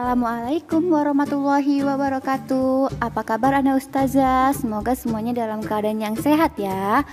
Assalamualaikum warahmatullahi wabarakatuh. Apa kabar Anda Ustazah? Semoga semuanya dalam keadaan yang sehat ya.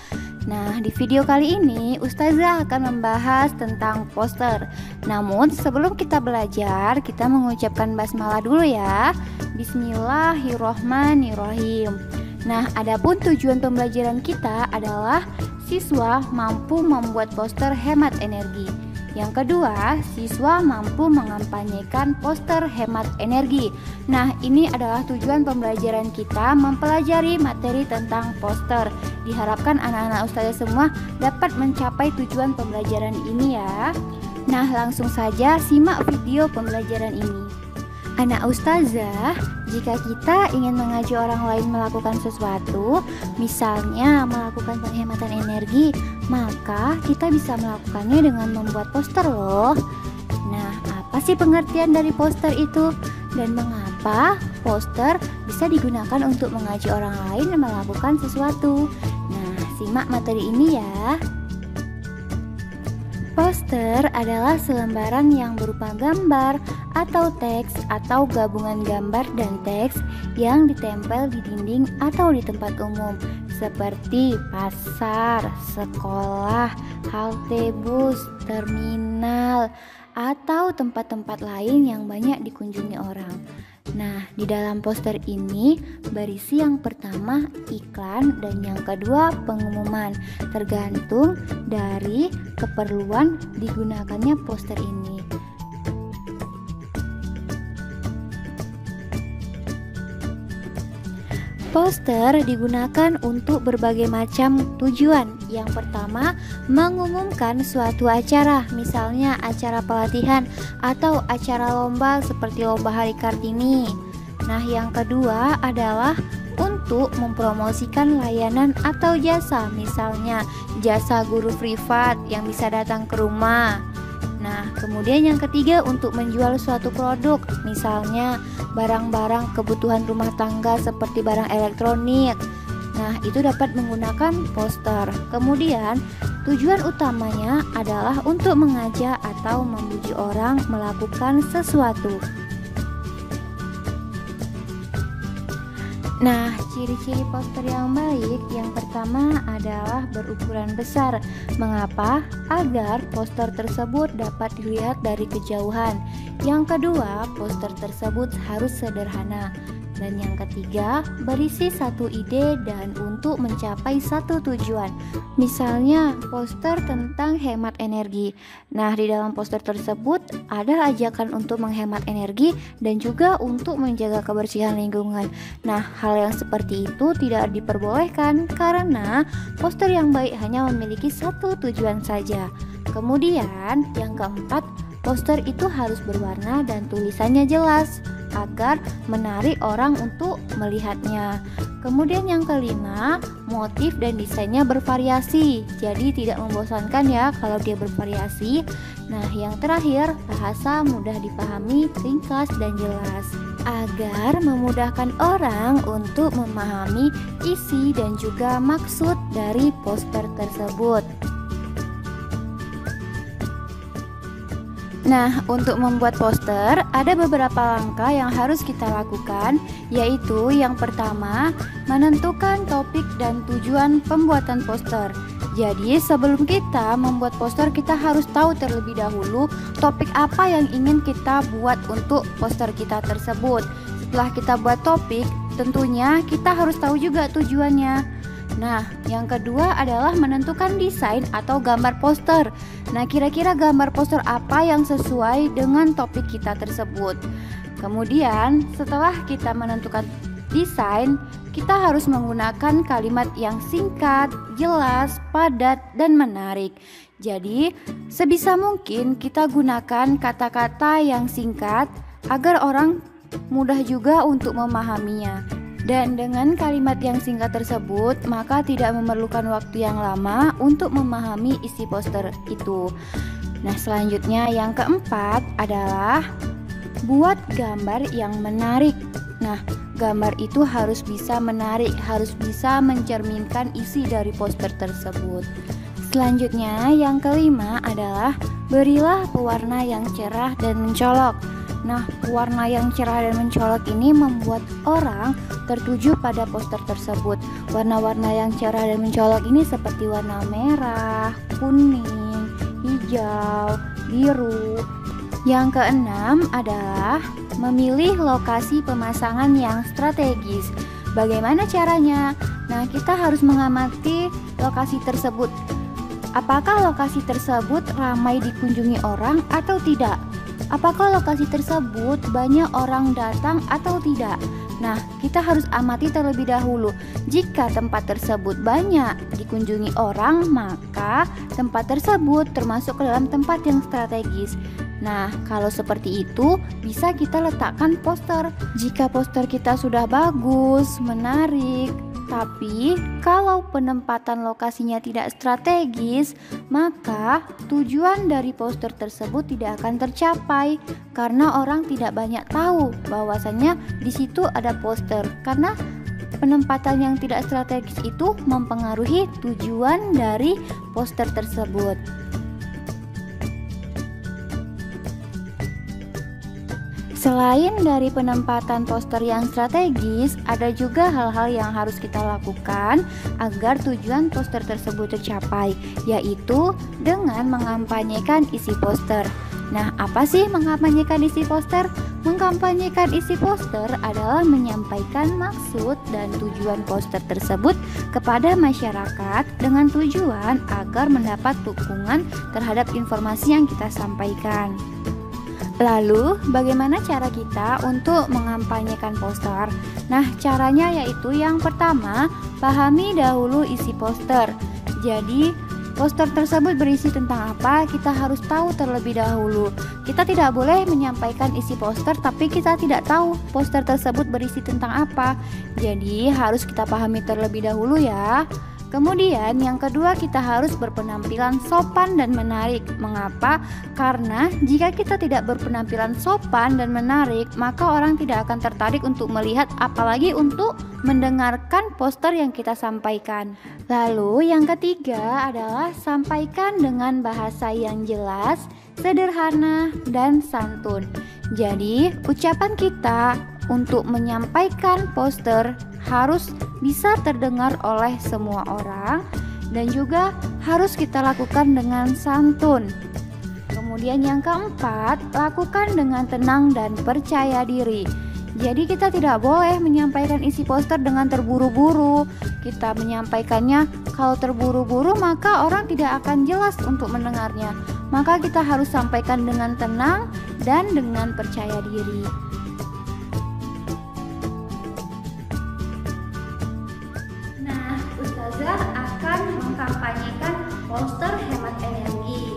Nah, di video kali ini Ustazah akan membahas tentang poster. Namun sebelum kita belajar, kita mengucapkan basmalah dulu ya. Bismillahirrohmanirrohim. Nah, adapun tujuan pembelajaran kita adalah siswa mampu membuat poster hemat energi. Yang kedua, siswa mampu mengampanyekan poster hemat energi. Nah, ini adalah tujuan pembelajaran kita mempelajari materi tentang poster. Diharapkan anak-anak ustazah semua dapat mencapai tujuan pembelajaran ini ya. Nah, langsung saja simak video pembelajaran ini. Anak ustazah, jika kita ingin mengajak orang lain melakukan sesuatu, misalnya melakukan penghematan energi, maka kita bisa melakukannya dengan membuat poster loh. Nah, apa sih pengertian dari poster itu? Dan mengapa poster bisa digunakan untuk mengajak orang lain melakukan sesuatu? Nah, simak materi ini ya. Poster adalah selembaran yang berupa gambar atau teks atau gabungan gambar dan teks yang ditempel di dinding atau di tempat umum seperti pasar, sekolah, halte bus, terminal, atau tempat-tempat lain yang banyak dikunjungi orang. Nah, di dalam poster ini berisi yang pertama iklan dan yang kedua pengumuman, tergantung dari keperluan digunakannya poster ini. Poster digunakan untuk berbagai macam tujuan. Yang pertama, mengumumkan suatu acara, misalnya acara pelatihan atau acara lomba seperti lomba Hari Kartini. Nah, yang kedua adalah untuk mempromosikan layanan atau jasa, misalnya jasa guru privat yang bisa datang ke rumah. Nah, kemudian yang ketiga untuk menjual suatu produk, misalnya barang-barang kebutuhan rumah tangga seperti barang elektronik. Nah, itu dapat menggunakan poster. Kemudian, tujuan utamanya adalah untuk mengajak atau membujuk orang melakukan sesuatu. Nah, ciri-ciri poster yang baik yang pertama adalah berukuran besar. Mengapa? Agar poster tersebut dapat dilihat dari kejauhan. Yang kedua, poster tersebut harus sederhana. Dan yang ketiga, berisi satu ide dan untuk mencapai satu tujuan. Misalnya, poster tentang hemat energi. Nah, di dalam poster tersebut ada ajakan untuk menghemat energi dan juga untuk menjaga kebersihan lingkungan. Nah, hal yang seperti itu tidak diperbolehkan karena poster yang baik hanya memiliki satu tujuan saja. Kemudian, yang keempat, poster itu harus berwarna dan tulisannya jelas agar menarik orang untuk melihatnya. Kemudian yang kelima, motif dan desainnya bervariasi, jadi tidak membosankan ya kalau dia bervariasi. Nah, yang terakhir, bahasa mudah dipahami, ringkas dan jelas agar memudahkan orang untuk memahami isi dan juga maksud dari poster tersebut. Nah, untuk membuat poster, ada beberapa langkah yang harus kita lakukan, yaitu yang pertama, menentukan topik dan tujuan pembuatan poster. Jadi, sebelum kita membuat poster, kita harus tahu terlebih dahulu topik apa yang ingin kita buat untuk poster kita tersebut. Setelah kita buat topik, tentunya kita harus tahu juga tujuannya. Nah, yang kedua adalah menentukan desain atau gambar poster. Nah, kira-kira gambar poster apa yang sesuai dengan topik kita tersebut. Kemudian, setelah kita menentukan desain, kita harus menggunakan kalimat yang singkat, jelas, padat, dan menarik. Jadi, sebisa mungkin kita gunakan kata-kata yang singkat agar orang mudah juga untuk memahaminya. Dan dengan kalimat yang singkat tersebut, maka tidak memerlukan waktu yang lama untuk memahami isi poster itu. Nah, selanjutnya yang keempat adalah buat gambar yang menarik. Nah, gambar itu harus bisa menarik, harus bisa mencerminkan isi dari poster tersebut. Selanjutnya yang kelima adalah berilah pewarna yang cerah dan mencolok. Nah, warna yang cerah dan mencolok ini membuat orang tertuju pada poster tersebut. Warna-warna yang cerah dan mencolok ini seperti warna merah, kuning, hijau, biru. Yang keenam adalah memilih lokasi pemasangan yang strategis. Bagaimana caranya? Nah, kita harus mengamati lokasi tersebut. Apakah lokasi tersebut ramai dikunjungi orang atau tidak? Apakah lokasi tersebut banyak orang datang atau tidak? Nah, kita harus amati terlebih dahulu. Jika tempat tersebut banyak dikunjungi orang, maka tempat tersebut termasuk ke dalam tempat yang strategis. Nah, kalau seperti itu, bisa kita letakkan poster. Jika poster kita sudah bagus, menarik, tapi kalau penempatan lokasinya tidak strategis, maka tujuan dari poster tersebut tidak akan tercapai karena orang tidak banyak tahu bahwasannya di situ ada poster. Karena penempatan yang tidak strategis itu mempengaruhi tujuan dari poster tersebut. Selain dari penempatan poster yang strategis, ada juga hal-hal yang harus kita lakukan agar tujuan poster tersebut tercapai, yaitu dengan mengampanyekan isi poster. Nah, apa sih mengampanyekan isi poster? Mengampanyekan isi poster adalah menyampaikan maksud dan tujuan poster tersebut kepada masyarakat dengan tujuan agar mendapat dukungan terhadap informasi yang kita sampaikan. Lalu, bagaimana cara kita untuk mengampanyekan poster? Nah, caranya yaitu yang pertama, pahami dahulu isi poster. Jadi, poster tersebut berisi tentang apa, kita harus tahu terlebih dahulu. Kita tidak boleh menyampaikan isi poster, tapi kita tidak tahu poster tersebut berisi tentang apa. Jadi, harus kita pahami terlebih dahulu ya. Kemudian yang kedua, kita harus berpenampilan sopan dan menarik. Mengapa? Karena jika kita tidak berpenampilan sopan dan menarik, maka orang tidak akan tertarik untuk melihat, apalagi untuk mendengarkan poster yang kita sampaikan. Lalu yang ketiga adalah sampaikan dengan bahasa yang jelas, sederhana, dan santun. Jadi ucapan kita untuk menyampaikan poster harus bisa terdengar oleh semua orang dan juga harus kita lakukan dengan santun. Kemudian yang keempat, lakukan dengan tenang dan percaya diri. Jadi kita tidak boleh menyampaikan isi poster dengan terburu-buru. Kita menyampaikannya kalau terburu-buru maka orang tidak akan jelas untuk mendengarnya. Maka kita harus sampaikan dengan tenang dan dengan percaya diri. Akan mengkampanyekan poster hemat energi.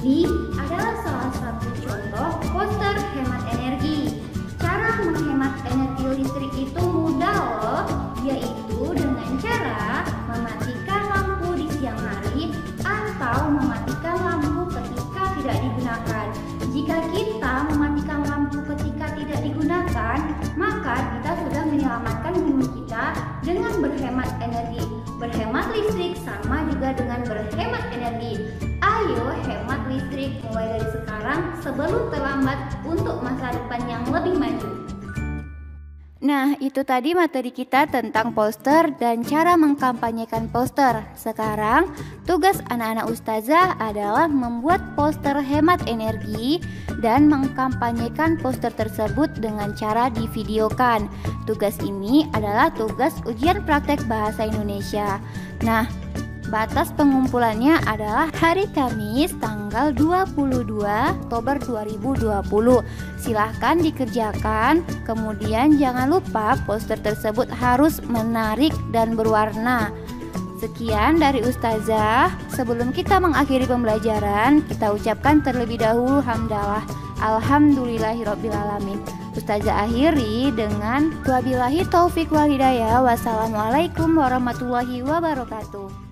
Ini adalah salah satu contoh poster hemat energi. Cara menghemat energi listrik itu mudah loh, yaitu dengan cara mematikan lampu di siang hari atau mematikan lampu ketika tidak digunakan. Jika kita mematikan lampu ketika tidak digunakan, maka kita sudah menyelamatkan bumi kita dengan berhemat energi. Berhemat listrik sama juga dengan berhemat energi. Ayo hemat listrik mulai dari sekarang sebelum terlambat untuk masa depan yang lebih maju. Nah, itu tadi materi kita tentang poster dan cara mengkampanyekan poster. Sekarang, tugas anak-anak ustazah adalah membuat poster hemat energi dan mengkampanyekan poster tersebut dengan cara divideokan. Tugas ini adalah tugas ujian praktek bahasa Indonesia. Nah, batas pengumpulannya adalah hari Kamis tanggal 22 Oktober 2020. Silahkan dikerjakan. Kemudian jangan lupa poster tersebut harus menarik dan berwarna. Sekian dari ustazah. Sebelum kita mengakhiri pembelajaran, kita ucapkan terlebih dahulu hamdalah. Alhamdulillahirrabbilalamin. Ustazah akhiri dengan wabillahi taufik wal hidayah. Wassalamualaikum warahmatullahi wabarakatuh.